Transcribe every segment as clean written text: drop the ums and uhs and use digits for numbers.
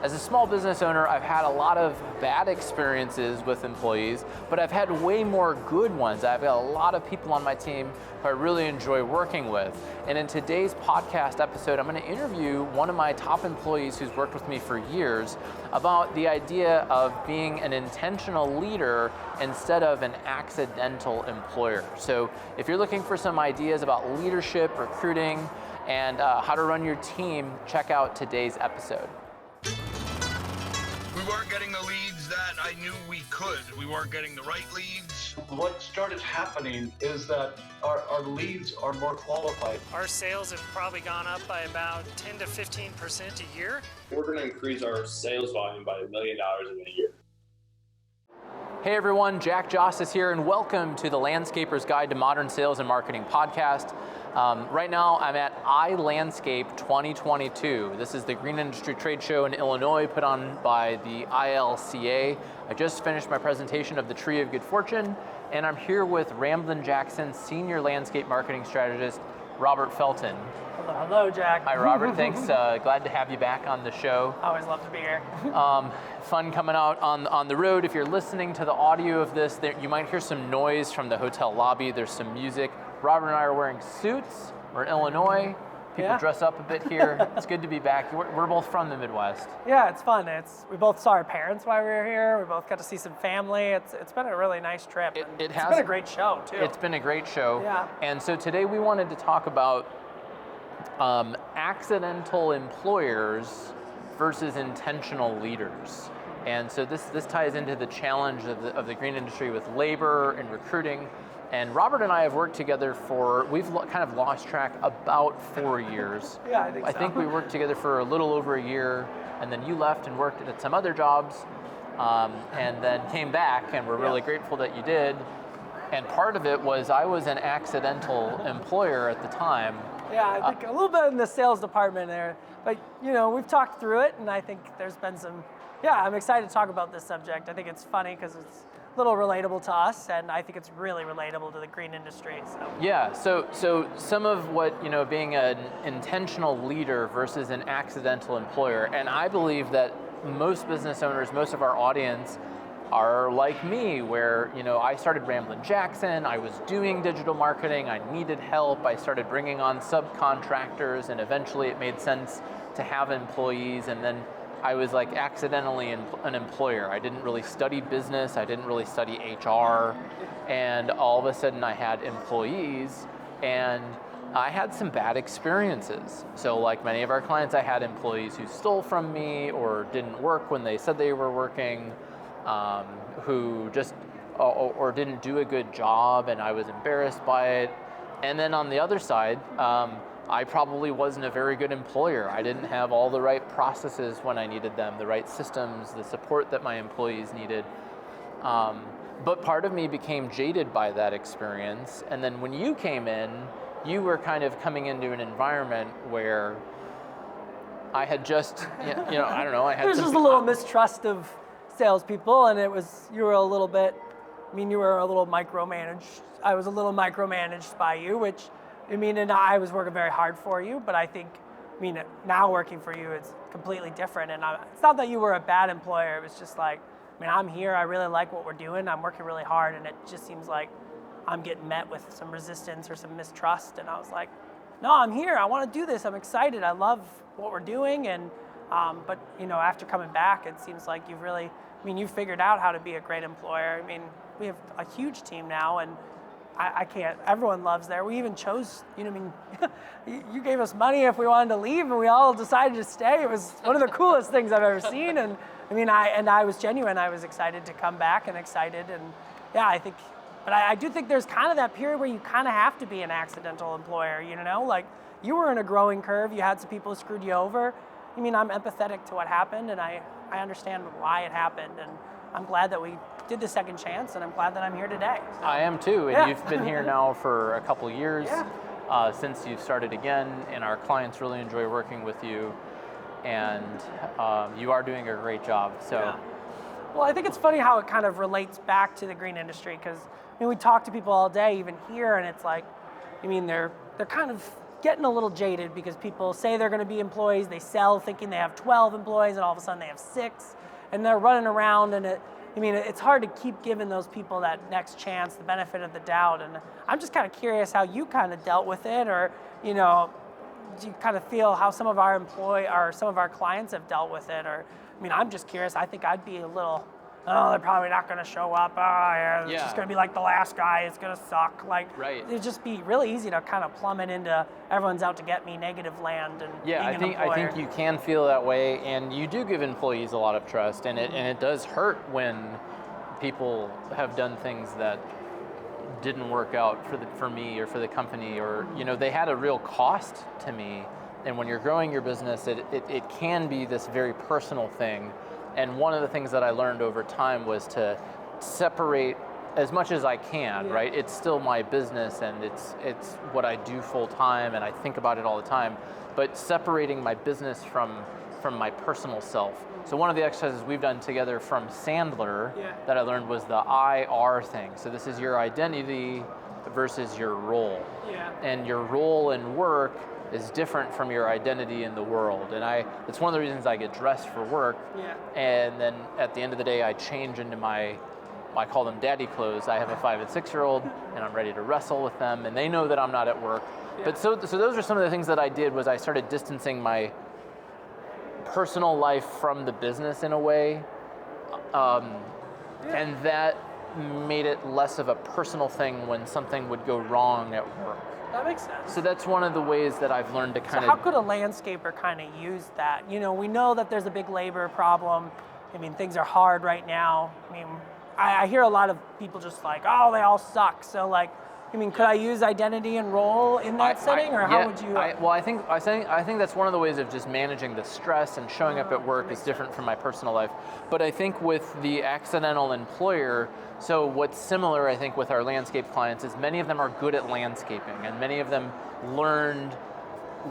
As a small business owner, I've had a lot of bad experiences with employees, but I've had way more good ones. I've got a lot of people on my team who I really enjoy working with. And in today's podcast episode, I'm going to interview one of my top employees who's worked with me for years about the idea of being an intentional leader instead of an accidental employer. So if you're looking for some ideas about leadership, recruiting, and how to run your team, check out today's episode. We weren't getting the leads that I knew we could. We weren't getting the right leads. What started happening is that our leads are more qualified. Our sales have probably gone up by about 10 to 15% a year. We're going to increase our sales volume by $1 million in a year. Hey everyone, Jack Jostes here, and welcome to the Landscaper's Guide to Modern Sales and Marketing podcast. Right now, I'm at iLandscape 2022. This is the green industry trade show in Illinois put on by the ILCA. I just finished my presentation of the Tree of Good Fortune, and I'm here with Ramblin Jackson, Senior Landscape Marketing Strategist, Robert Felton. Hello, Jack. Hi, Robert. Thanks. Glad to have you back on the show. Always love to be here. Fun coming out on the road. If you're listening to the audio of this, you might hear some noise from the hotel lobby. There's some music. Robert and I are wearing suits. We're in Illinois. People dress up a bit here. It's good to be back. We're both from the Midwest. Yeah, it's fun. We both saw our parents while we were here. We both got to see some family. It's been a really nice trip. It's been a great show, too. It's been a great show. Yeah. And so today we wanted to talk about accidental employers versus intentional leaders. And so this ties into the challenge of the green industry with labor and recruiting. And Robert and I have worked together we've kind of lost track, about 4 years. Yeah, I think so. I think we worked together for a little over a year, and then you left and worked at some other jobs, and then came back, and we're really grateful that you did. And part of it was I was an accidental employer at the time. Yeah, I think a little bit in the sales department there. But, we've talked through it, and I think there's been I'm excited to talk about this subject. I think it's funny because it's a little relatable to us, and I think it's really relatable to the green industry. So some of what, being an intentional leader versus an accidental employer, and I believe that most business owners, most of our audience are like me, where, I started Ramblin Jackson, I was doing digital marketing, I needed help, I started bringing on subcontractors, and eventually it made sense to have employees, and then I was like accidentally an employer. I didn't really study business, I didn't really study HR, and all of a sudden I had employees, and I had some bad experiences. So like many of our clients, I had employees who stole from me or didn't work when they said they were working, who just, or didn't do a good job, and I was embarrassed by it. And then on the other side, I probably wasn't a very good employer. I didn't have all the right processes when I needed them, the right systems, the support that my employees needed. But part of me became jaded by that experience. And then when you came in, you were kind of coming into an environment where I had just, I don't know, I had There's just a little mistrust of salespeople, and you were a little micromanaged. I was a little micromanaged by you, which, and I was working very hard for you, but I think, now working for you, it's completely different. And it's not that you were a bad employer. It was just like, I'm here. I really like what we're doing. I'm working really hard, and it just seems like I'm getting met with some resistance or some mistrust. And I was like, no, I'm here. I want to do this. I'm excited. I love what we're doing. And but after coming back, it seems like you've really, you've figured out how to be a great employer. We have a huge team now, and I can't, everyone loves there. We even chose, you gave us money if we wanted to leave, and we all decided to stay. It was one of the coolest things I've ever seen. And I was genuine. I was excited to come back and excited. And but I do think there's kind of that period where you kind of have to be an accidental employer, like you were in a growing curve. You had some people who screwed you over. I'm empathetic to what happened, and I understand why it happened. And I'm glad that we did the second chance, and I'm glad that I'm here today. So. I am too, and you've been here now for a couple years, since you've started again, and our clients really enjoy working with you, and you are doing a great job. So, Well, I think it's funny how it kind of relates back to the green industry, because we talk to people all day, even here, and it's like, they're kind of getting a little jaded because people say they're going to be employees, they sell thinking they have 12 employees, and all of a sudden they have 6, and they're running around, and it's hard to keep giving those people that next chance, the benefit of the doubt. And I'm just kind of curious how you kind of dealt with it, or do you kind of feel how some of our clients have dealt with it? Or I'm just curious. I think I'd be a little, oh, they're probably not going to show up. Oh, yeah, it's just going to be like the last guy. It's going to suck. Like, right. It'd just be really easy to kind of plummet into everyone's out to get me negative land. And yeah, I think you can feel that way, and you do give employees a lot of trust, and it does hurt when people have done things that didn't work out for me or for the company, or they had a real cost to me. And when you're growing your business, it can be this very personal thing. And one of the things that I learned over time was to separate as much as I can, right? It's still my business, and it's what I do full time, and I think about it all the time, but separating my business from my personal self. So one of the exercises we've done together from Sandler that I learned was the IR thing. So this is your identity versus your role. Yeah. And your role in work is different from your identity in the world. And it's one of the reasons I get dressed for work. Yeah. And then at the end of the day, I change into I call them daddy clothes. I have a 5 and 6-year-old, and I'm ready to wrestle with them, and they know that I'm not at work. Yeah. But so those are some of the things that I did. Was I started distancing my personal life from the business in a way, and that made it less of a personal thing when something would go wrong at work. That makes sense. So that's one of the ways that I've learned to kind of... So how could a landscaper kind of use that? We know that there's a big labor problem. Things are hard right now. I hear a lot of people just like, oh, they all suck. So could I use identity and role in that setting, or how would you? I think that's one of the ways of just managing the stress and showing up at work is different from my personal life. But I think with the accidental employer, so what's similar, I think, with our landscape clients is many of them are good at landscaping, and many of them learned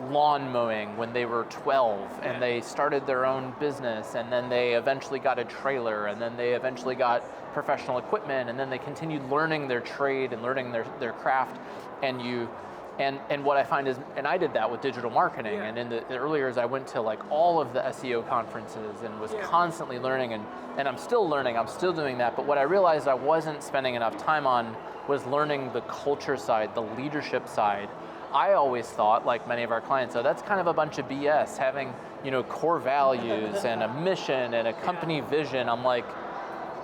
lawn mowing when they were 12, and they started their own business, and then they eventually got a trailer, and then they eventually got professional equipment, and then they continued learning their trade and learning their craft. And what I find is, and I did that with digital marketing, and in the early years I went to all of the SEO conferences and was constantly learning, and I'm still learning, I'm still doing that, but what I realized I wasn't spending enough time on was learning the culture side, the leadership side. I always thought, like many of our clients, so that's kind of a bunch of BS, having core values and a mission and a company vision. I'm like,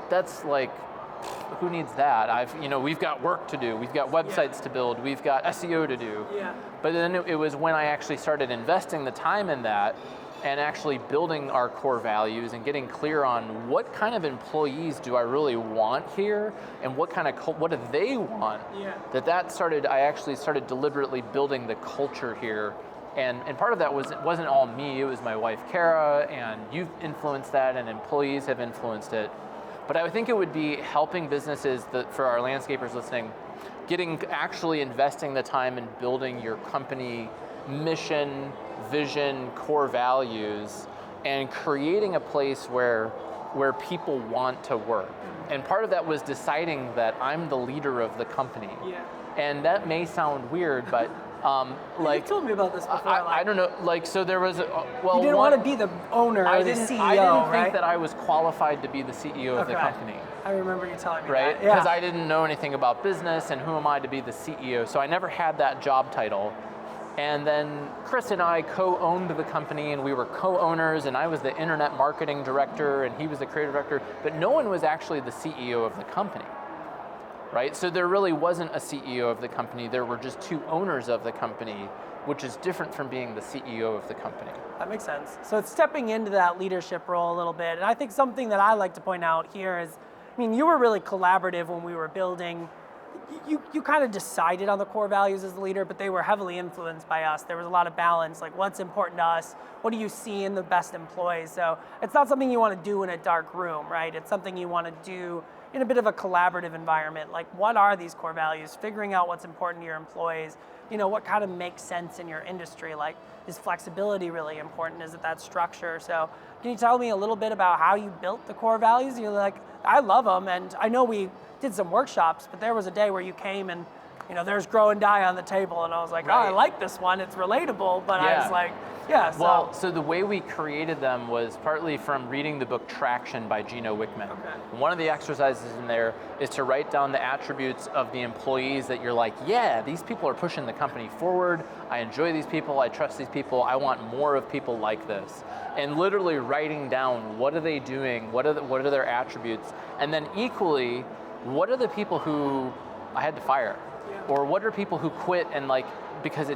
that's who needs that? We've got work to do, we've got websites to build, we've got SEO to do. Yeah. But then it was when I actually started investing the time in that and actually building our core values and getting clear on what kind of employees do I really want here, and what do they want, I actually started deliberately building the culture here. And part of that wasn't all me, it was my wife Kara, and you've influenced that, and employees have influenced it. But I would think it would be helping businesses, for our landscapers listening, actually investing the time in building your company mission, vision, core values, and creating a place where people want to work. And part of that was deciding that I'm the leader of the company. Yeah. And that may sound weird, but you told me about this before. I don't know. So there was you didn't want to be the owner or the CEO, I didn't right? think that I was qualified to be the CEO of the company. I remember you telling me right? that. Because I didn't know anything about business, and who am I to be the CEO? So I never had that job title. And then Chris and I co-owned the company, and we were co-owners, and I was the internet marketing director, and he was the creative director, but no one was actually the CEO of the company. Right? So there really wasn't a CEO of the company. There were just two owners of the company, which is different from being the CEO of the company. That makes sense. So it's stepping into that leadership role a little bit. And I think something that I like to point out here is, you were really collaborative when we were building. You kind of decided on the core values as the leader, but they were heavily influenced by us. There was a lot of balance, like what's important to us, what do you see in the best employees? So it's not something you want to do in a dark room, right? It's something you want to do in a bit of a collaborative environment. Like, what are these core values? Figuring out what's important to your employees, what kind of makes sense in your industry? Like, is flexibility really important? Is it that structure? So can you tell me a little bit about how you built the core values? You're like, I love them, and I know we did some workshops, but there was a day where you came and there's Grow and Die on the table, and I was like, oh, I like this one. It's relatable, but I was like, yeah. So. Well, so the way we created them was partly from reading the book Traction by Gino Wickman. Okay. One of the exercises in there is to write down the attributes of the employees that you're like, yeah, these people are pushing the company forward. I enjoy these people. I trust these people. I want more of people like this. And literally writing down, what are they doing? What are their attributes? And then equally, what are the people who I had to fire? Or what are people who quit and because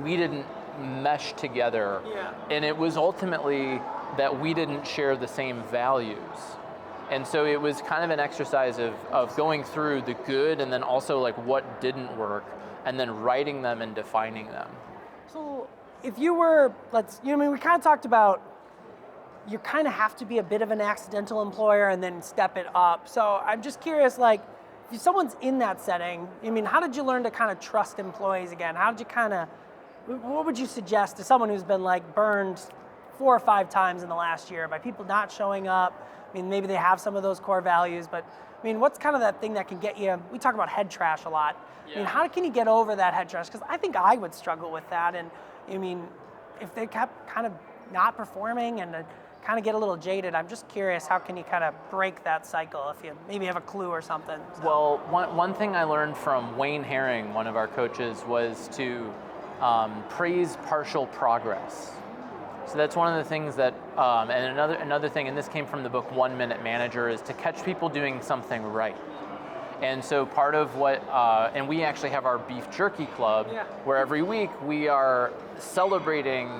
we didn't mesh together. Yeah. And it was ultimately that we didn't share the same values. And so it was kind of an exercise of going through the good and then also what didn't work and then writing them and defining them. So if you were, we kind of talked about you kind of have to be a bit of an accidental employer and then step it up. So I'm just curious, if someone's in that setting, how did you learn to kind of trust employees again? How did you what would you suggest to someone who's been burned 4 or 5 times in the last year by people not showing up? Maybe they have some of those core values, but what's kind of that thing that can get you, we talk about head trash a lot. Yeah. How can you get over that head trash? Because I think I would struggle with that. And if they kept kind of not performing and kind of get a little jaded, I'm just curious, how can you kind of break that cycle if you maybe have a clue or something? So. Well, one thing I learned from Wayne Herring, one of our coaches, was to praise partial progress. So that's one of the things that, and another thing, and this came from the book 1 Minute Manager, is to catch people doing something right. And so part of what, and we actually have our beef jerky club, where every week we are celebrating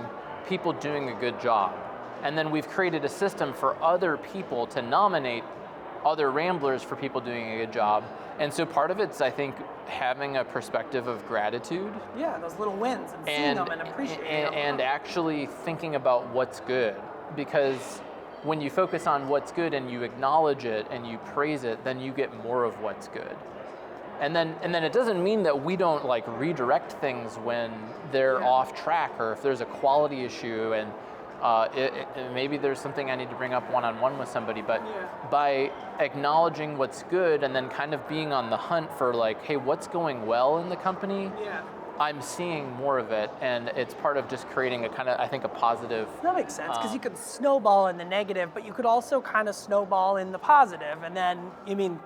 people doing a good job. And then we've created a system for other people to nominate other ramblers for people doing a good job. And so part of it's, I think, having a perspective of gratitude. Yeah, those little wins and seeing them and appreciating them. And actually thinking about what's good. Because when you focus on what's good and you acknowledge it and you praise it, then you get more of what's good. And then it doesn't mean that we don't redirect things when they're off track or if there's a quality issue and maybe there's something I need to bring up one-on-one with somebody, but by acknowledging what's good and then kind of being on the hunt for hey, what's going well in the company? I'm seeing more of it, and it's part of just creating a kind of, I think, a positive. That makes sense, because you could snowball in the negative, but you could also kind of snowball in the positive, and then,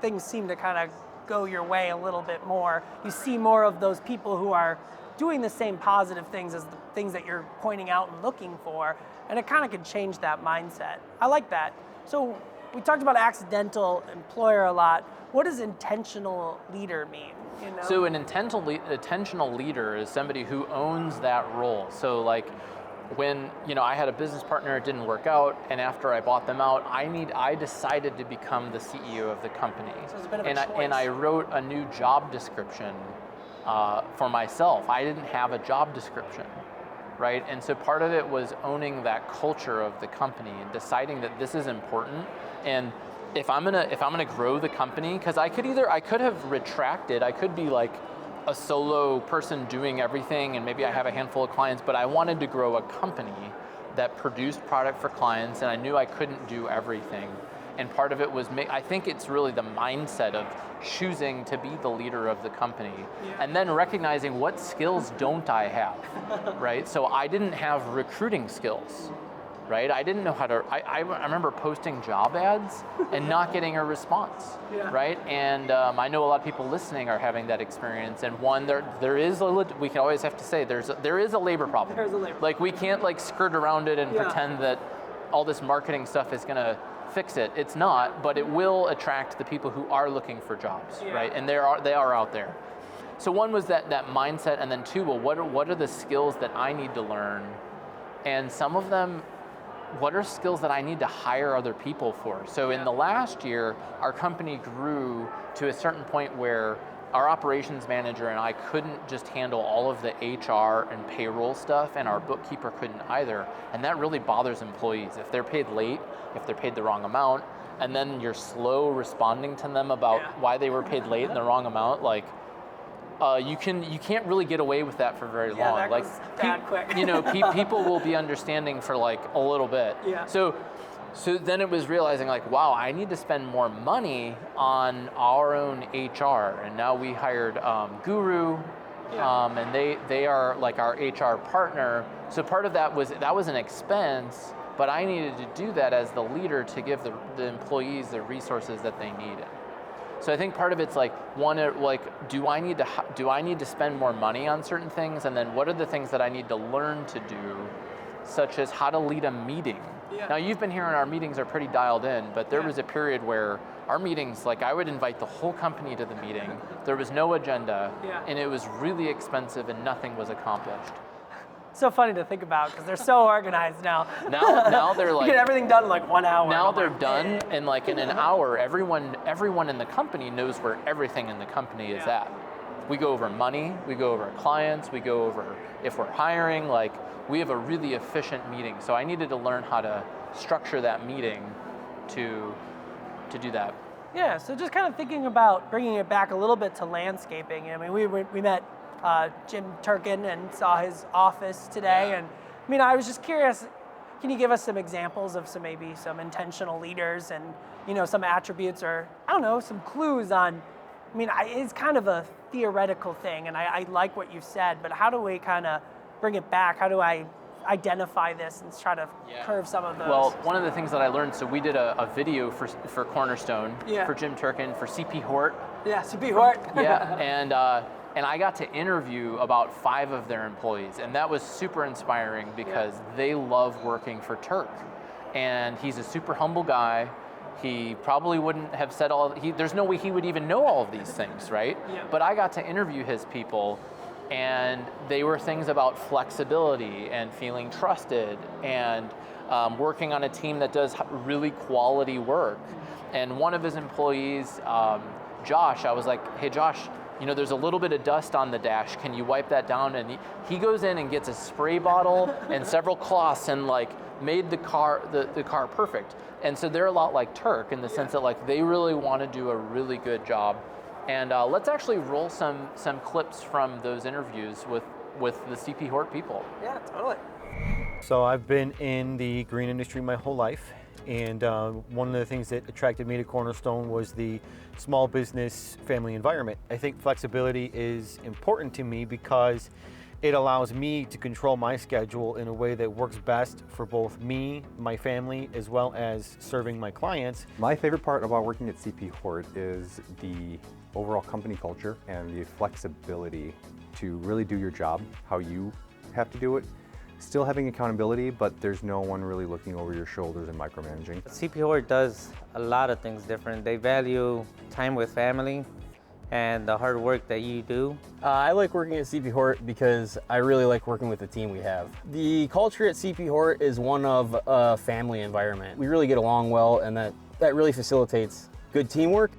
things seem to kind of go your way a little bit more. You see more of those people who are doing the same positive things as the things that you're pointing out and looking for, and it kind of could change that mindset. I like that. So we talked about accidental employer a lot. What does intentional leader mean? So an intentional leader is somebody who owns that role. So when I had a business partner, it didn't work out, and after I bought them out, I decided to become the CEO of the company. So it's a bit of a choice. And I wrote a new job description for myself. I didn't have a job description, right? And so part of it was owning that culture of the company and deciding that this is important. And if I'm gonna grow the company, because I could have retracted. I could be a solo person doing everything, and maybe I have a handful of clients, but I wanted to grow a company that produced product for clients, and I knew I couldn't do everything. And part of it was, I think it's really the mindset of choosing to be the leader of the company, and then recognizing what skills don't I have, right? So I didn't have recruiting skills, right? I didn't know how to, I remember posting job ads and not getting a response, right? And I know a lot of people listening are having that experience. And one, there is we can always have to say, there is a labor problem. There's a labor problem. We can't skirt around it and pretend that all this marketing stuff is gonna fix it. It's not, but it will attract the people who are looking for jobs, right? And they are out there. So one was that mindset, and then two, well, what are the skills that I need to learn? And some of them, what are skills that I need to hire other people for? So in the last year, our company grew to a certain point where our operations manager and I couldn't just handle all of the HR and payroll stuff, and our bookkeeper couldn't either. And that really bothers employees. If they're paid late, if they're paid the wrong amount, and then you're slow responding to them about why they were paid late and the wrong amount, you can't really get away with that for very long. That goes bad quick. People will be understanding for a little bit. Yeah. So So then it was realizing like, wow, I need to spend more money on our own HR. And now we hired Guru, and they are like our HR partner. So part of that was an expense, but I needed to do that as the leader to give the employees the resources that they needed. So I think part of it's like, do I need to spend more money on certain things, and then what are the things that I need to learn to do, such as how to lead a meeting. Yeah. Now you've been hearing our meetings are pretty dialed in, but there was a period where our meetings, like I would invite the whole company to the meeting, there was no agenda, and it was really expensive and nothing was accomplished. So funny to think about because they're so organized now. Now they're like, you get everything done in like 1 hour. Now they're done, and like in an hour, everyone in the company knows where everything in the company is at. We go over money, we go over clients, we go over if we're hiring. Like we have a really efficient meeting. So I needed to learn how to structure that meeting to do that. Yeah. So just kind of thinking about bringing it back a little bit to landscaping. I mean, we met Jim Turkin and saw his office today, and I mean, I was just curious. Can you give us some examples of some intentional leaders and some attributes, or I don't know, some clues on? I mean, it's kind of a theoretical thing, and I like what you said, but how do we kind of bring it back? How do I identify this and try to curve some of those? Well, one of the things that I learned, so we did a video for Cornerstone, for Jim Turkin, for CP Hort. Yeah, CP Hort. And I got to interview about 5 of their employees, and that was super inspiring because they love working for Turk. And he's a super humble guy. He probably wouldn't have said there's no way he would even know all of these things, right? Yeah. But I got to interview his people, and they were things about flexibility and feeling trusted and working on a team that does really quality work. And one of his employees, Josh, I was like, hey Josh, there's a little bit of dust on the dash. Can you wipe that down? And he goes in and gets a spray bottle and several cloths and like made the car perfect. And so they're a lot like Turk in the sense that like they really want to do a really good job. And let's actually roll some clips from those interviews with the CP Hort people. Yeah, totally. So I've been in the green industry my whole life. And one of the things that attracted me to Cornerstone was the small business family environment. I think flexibility is important to me because it allows me to control my schedule in a way that works best for both me, my family, as well as serving my clients. My favorite part about working at CP Hort is the overall company culture and the flexibility to really do your job how you have to do it. Still having accountability, but there's no one really looking over your shoulders and micromanaging. CP Hort does a lot of things different. They value time with family and the hard work that you do. I like working at CP Hort because I really like working with the team we have. The culture at CP Hort is one of a family environment. We really get along well, and that really facilitates good teamwork.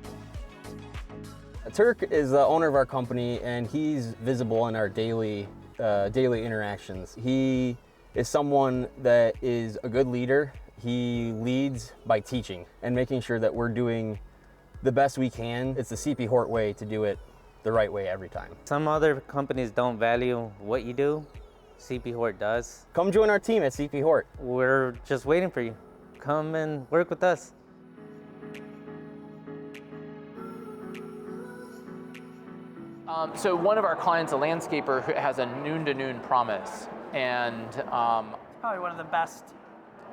Turk is the owner of our company, and he's visible in our daily interactions. He is someone that is a good leader. He leads by teaching and making sure that we're doing the best we can. It's the CP Hort way to do it the right way every time. Some other companies don't value what you do. CP Hort does. Come join our team at CP Hort. We're just waiting for you. Come and work with us. So one of our clients, a landscaper, who has a noon to noon promise, and probably one of the best.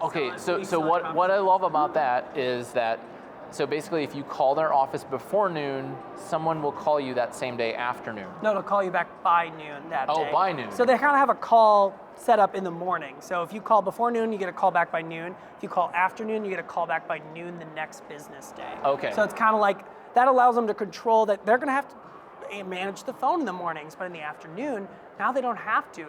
Okay, so what I love about that is that, so basically if you call their office before noon, someone will call you that same day afternoon. No, they'll call you back by noon that day. Oh, by noon. So they kind of have a call set up in the morning. So if you call before noon, you get a call back by noon. If you call afternoon, you get a call back by noon the next business day. Okay. So it's kind of like, that allows them to control that. They're going to have to manage the phone in the mornings, but in the afternoon, now they don't have to.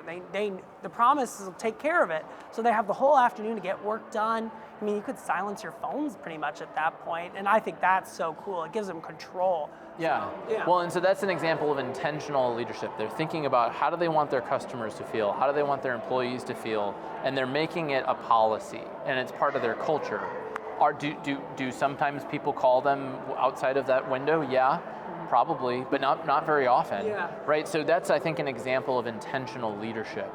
The promise will take care of it. So they have the whole afternoon to get work done. I mean, you could silence your phones pretty much at that point, and I think that's so cool. It gives them control. Yeah. Well, and so that's an example of intentional leadership. They're thinking about how do they want their customers to feel, how do they want their employees to feel, and they're making it a policy, and it's part of their culture. Do sometimes people call them outside of that window? Yeah. Probably, but not very often, right? So that's, I think, an example of intentional leadership.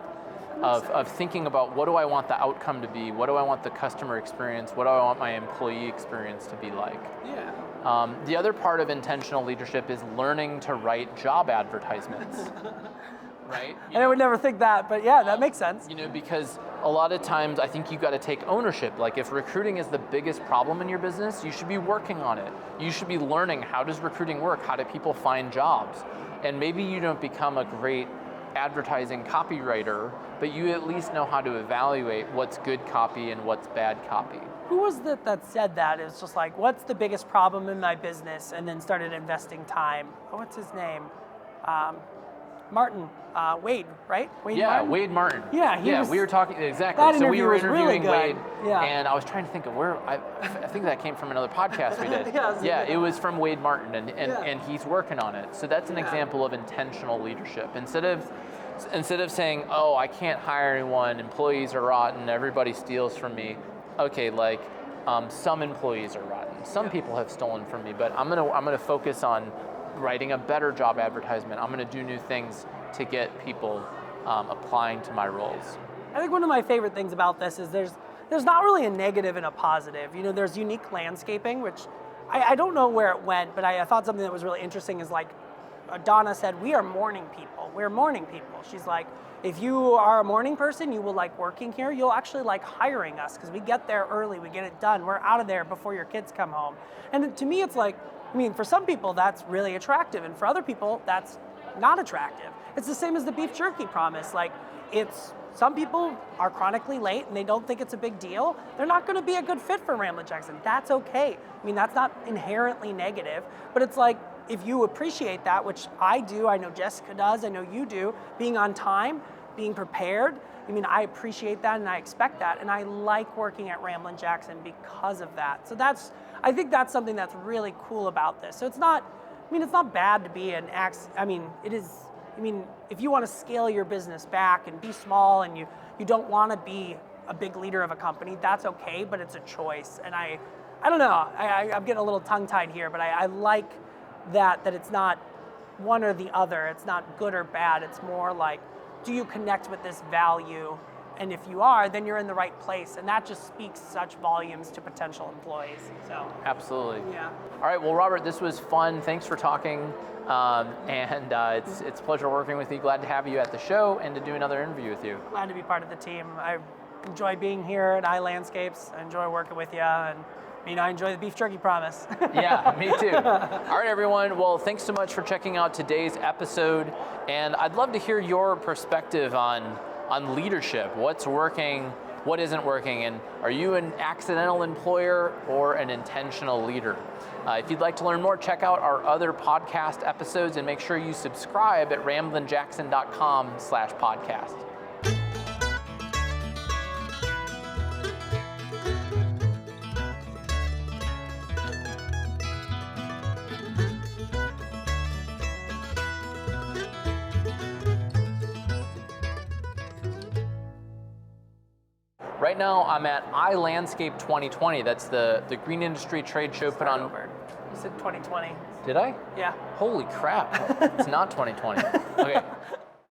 of thinking about what do I want the outcome to be, what do I want the customer experience, what do I want my employee experience to be like. Yeah. The other part of intentional leadership is learning to write job advertisements. Right? And I would never think that, but yeah, that makes sense. Because a lot of times I think you've got to take ownership. Like if recruiting is the biggest problem in your business, you should be working on it. You should be learning, how does recruiting work? How do people find jobs? And maybe you don't become a great advertising copywriter, but you at least know how to evaluate what's good copy and what's bad copy. Who was that said that? It was just like, what's the biggest problem in my business? And then started investing time. Oh, what's his name? Martin, Wade, right? Wade Martin? Wade Martin. Yeah, we were talking, exactly. That So we were interview was really interviewing good. Wade, Yeah. and I was trying to think of where, I think that came from another podcast we did. Yeah, It was from Wade Martin, and he's working on it. So that's an example of intentional leadership. Instead of saying, oh, I can't hire anyone, employees are rotten, everybody steals from me. Okay, like some employees are rotten. Some people have stolen from me, but I'm gonna focus on writing a better job advertisement. I'm gonna do new things to get people applying to my roles. I think one of my favorite things about this is there's not really a negative and a positive. There's unique landscaping, which I don't know where it went, but I thought something that was really interesting is like Donna said, we are morning people. We're morning people. She's like, if you are a morning person, you will like working here. You'll actually like hiring us because we get there early, we get it done. We're out of there before your kids come home. And to me, it's like, for some people that's really attractive, and for other people that's not attractive. It's the same as the beef jerky promise. Like, some people are chronically late and they don't think it's a big deal. They're not going to be a good fit for Ramblin Jackson. That's okay. That's not inherently negative, but it's like, if you appreciate that, which I do, I know Jessica does, I know you do, being on time, being prepared, I appreciate that and I expect that, and I like working at Ramblin Jackson because of that. So I think that's something that's really cool about this. So it's not bad to be an it is, if you want to scale your business back and be small and you don't want to be a big leader of a company, that's okay, but it's a choice. And I don't know, I'm getting a little tongue-tied here, but I like that it's not one or the other. It's not good or bad. It's more like, do you connect with this value? And if you are, then you're in the right place. And that just speaks such volumes to potential employees. So Absolutely. Yeah. All right, well, Robert, this was fun. Thanks for talking. It's a pleasure working with you. Glad to have you at the show and to do another interview with you. Glad to be part of the team. I enjoy being here at iLandscapes. I enjoy working with you, and I enjoy the beef jerky promise. Yeah, me too. All right, everyone. Well, thanks so much for checking out today's episode. And I'd love to hear your perspective on leadership. What's working, what isn't working, and are you an accidental employer or an intentional leader? If you'd like to learn more, check out our other podcast episodes and make sure you subscribe at ramblinjackson.com/podcast. Right now, I'm at iLandscape 2020. That's the green industry trade show put on. You said 2020. Did I? Yeah. Holy crap. It's not 2020. Okay.